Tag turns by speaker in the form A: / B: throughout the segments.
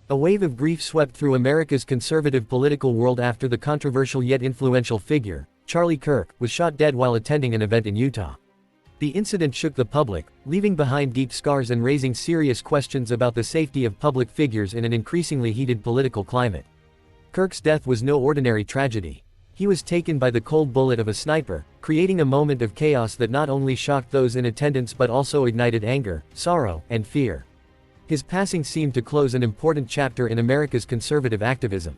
A: A wave of grief swept through America's conservative political world after the controversial yet influential figure, Charlie Kirk, was shot dead while attending an event in Utah. The incident shook the public, leaving behind deep scars and raising serious questions about the safety of public figures in an increasingly heated political climate. Kirk's death was no ordinary tragedy. He was taken by the cold bullet of a sniper, creating a moment of chaos that not only shocked those in attendance but also ignited anger, sorrow, and fear. His passing seemed to close an important chapter in America's conservative activism.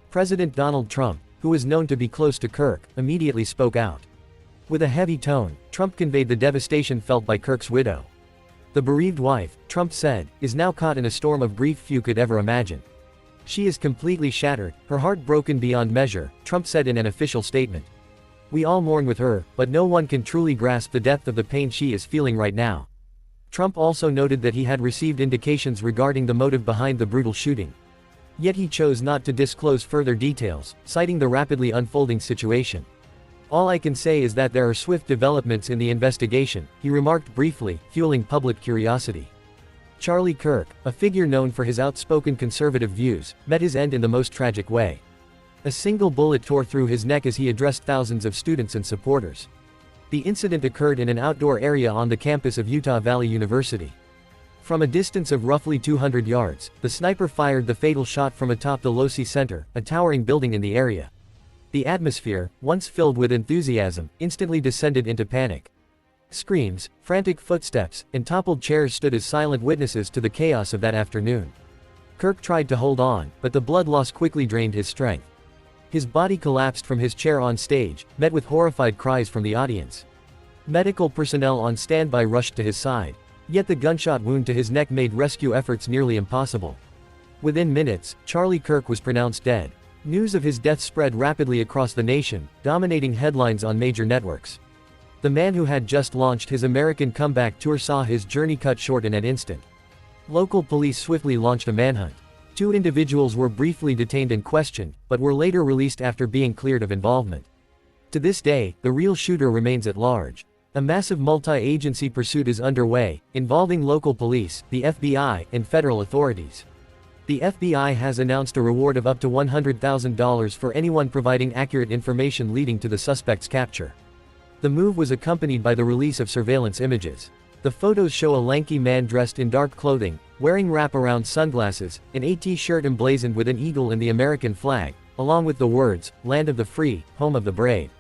A: President Donald Trump, who was known to be close to Kirk, immediately spoke out. With a heavy tone, Trump conveyed the devastation felt by Kirk's widow. The bereaved wife, Trump said, is now caught in a storm of grief few could ever imagine. She is completely shattered, her heart broken beyond measure, Trump said in an official statement. We all mourn with her, but no one can truly grasp the depth of the pain she is feeling right now. Trump also noted that he had received indications regarding the motive behind the brutal shooting. Yet he chose not to disclose further details, citing the rapidly unfolding situation. All I can say is that there are swift developments in the investigation, he remarked briefly, fueling public curiosity. Charlie Kirk, a figure known for his outspoken conservative views, met his end in the most tragic way. A single bullet tore through his neck as he addressed thousands of students and supporters. The incident occurred in an outdoor area on the campus of Utah Valley University. From a distance of roughly 200 yards, the sniper fired the fatal shot from atop the Losi Center, a towering building in the area. The atmosphere, once filled with enthusiasm, instantly descended into panic. Screams, frantic footsteps, and toppled chairs stood as silent witnesses to the chaos of that afternoon. Kirk tried to hold on, but the blood loss quickly drained his strength. His body collapsed from his chair on stage, met with horrified cries from the audience. Medical personnel on standby rushed to his side. Yet the gunshot wound to his neck made rescue efforts nearly impossible. Within minutes, Charlie Kirk was pronounced dead. News of his death spread rapidly across the nation, dominating headlines on major networks. The man who had just launched his American comeback tour saw his journey cut short in an instant. Local police swiftly launched a manhunt. 2 individuals were briefly detained and questioned, but were later released after being cleared of involvement. To this day, the real shooter remains at large. A massive multi-agency pursuit is underway, involving local police, the FBI, and federal authorities. The FBI has announced a reward of up to $100,000 for anyone providing accurate information leading to the suspect's capture. The move was accompanied by the release of surveillance images. The photos show a lanky man dressed in dark clothing, wearing wraparound sunglasses, an AT-shirt emblazoned with an eagle and the American flag, along with the words, "Land of the Free, Home of the Brave."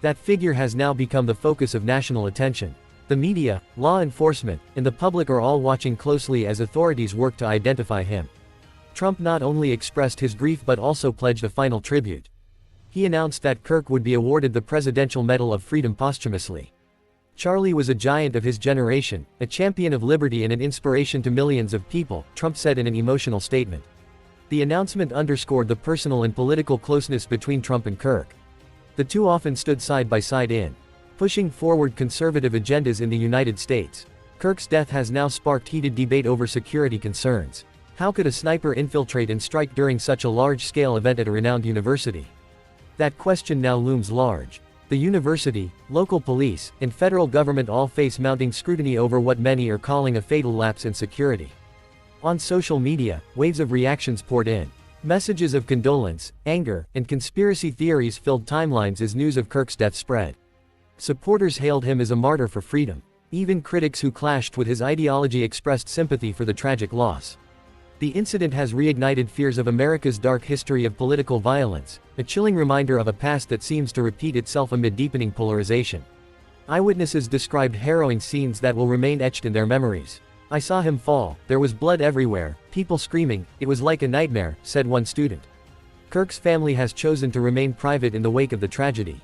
A: That figure has now become the focus of national attention. The media, law enforcement, and the public are all watching closely as authorities work to identify him. Trump not only expressed his grief but also pledged a final tribute. He announced that Kirk would be awarded the Presidential Medal of Freedom posthumously. Charlie was a giant of his generation, a champion of liberty and an inspiration to millions of people, Trump said in an emotional statement. The announcement underscored the personal and political closeness between Trump and Kirk. The two often stood side by side in pushing forward conservative agendas in the United States. Kirk's death has now sparked heated debate over security concerns. How could a sniper infiltrate and strike during such a large-scale event at a renowned university? That question now looms large. The university, local police, and federal government all face mounting scrutiny over what many are calling a fatal lapse in security. On social media, waves of reactions poured in. Messages of condolence, anger, and conspiracy theories filled timelines as news of Kirk's death spread. Supporters hailed him as a martyr for freedom. Even critics who clashed with his ideology expressed sympathy for the tragic loss. The incident has reignited fears of America's dark history of political violence, a chilling reminder of a past that seems to repeat itself amid deepening polarization. Eyewitnesses described harrowing scenes that will remain etched in their memories. "I saw him fall, there was blood everywhere, people screaming, it was like a nightmare," said one student. Kirk's family has chosen to remain private in the wake of the tragedy.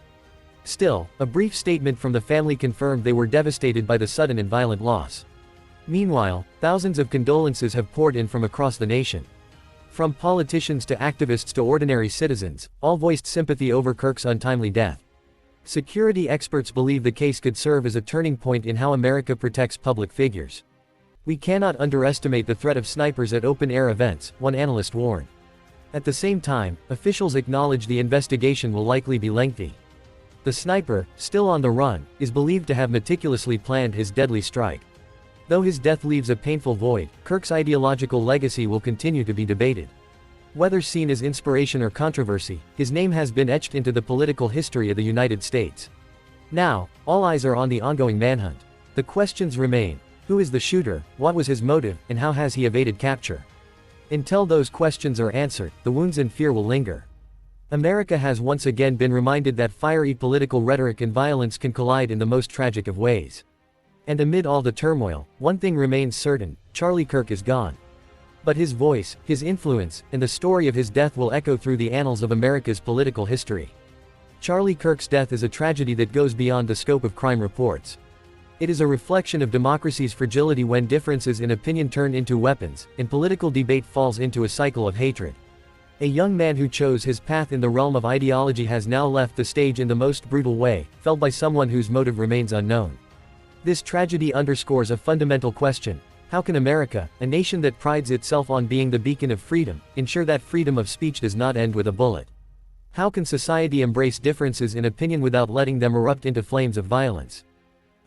A: Still, a brief statement from the family confirmed they were devastated by the sudden and violent loss. Meanwhile, thousands of condolences have poured in from across the nation. From politicians to activists to ordinary citizens, all voiced sympathy over Kirk's untimely death. Security experts believe the case could serve as a turning point in how America protects public figures. "We cannot underestimate the threat of snipers at open-air events," one analyst warned. At the same time, officials acknowledge the investigation will likely be lengthy. The sniper, still on the run, is believed to have meticulously planned his deadly strike. Though his death leaves a painful void, Kirk's ideological legacy will continue to be debated. Whether seen as inspiration or controversy, his name has been etched into the political history of the United States. Now, all eyes are on the ongoing manhunt. The questions remain: who is the shooter, what was his motive, and how has he evaded capture? Until those questions are answered, the wounds and fear will linger. America has once again been reminded that fiery political rhetoric and violence can collide in the most tragic of ways. And amid all the turmoil, one thing remains certain: Charlie Kirk is gone. But his voice, his influence, and the story of his death will echo through the annals of America's political history. Charlie Kirk's death is a tragedy that goes beyond the scope of crime reports. It is a reflection of democracy's fragility when differences in opinion turn into weapons, and political debate falls into a cycle of hatred. A young man who chose his path in the realm of ideology has now left the stage in the most brutal way, felled by someone whose motive remains unknown. This tragedy underscores a fundamental question: how can America, a nation that prides itself on being the beacon of freedom, ensure that freedom of speech does not end with a bullet? How can society embrace differences in opinion without letting them erupt into flames of violence?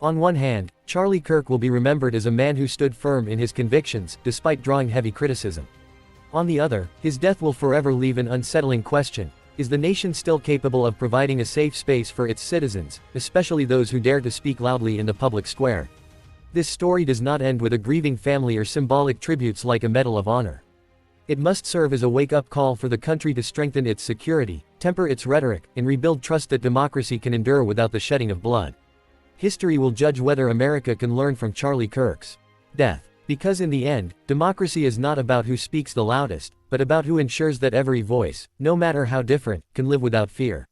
A: On one hand, Charlie Kirk will be remembered as a man who stood firm in his convictions, despite drawing heavy criticism. On the other, his death will forever leave an unsettling question: is the nation still capable of providing a safe space for its citizens, especially those who dare to speak loudly in the public square? This story does not end with a grieving family or symbolic tributes like a Medal of Honor. It must serve as a wake-up call for the country to strengthen its security, temper its rhetoric, and rebuild trust that democracy can endure without the shedding of blood. History will judge whether America can learn from Charlie Kirk's death. Because in the end, democracy is not about who speaks the loudest, but about who ensures that every voice, no matter how different, can live without fear.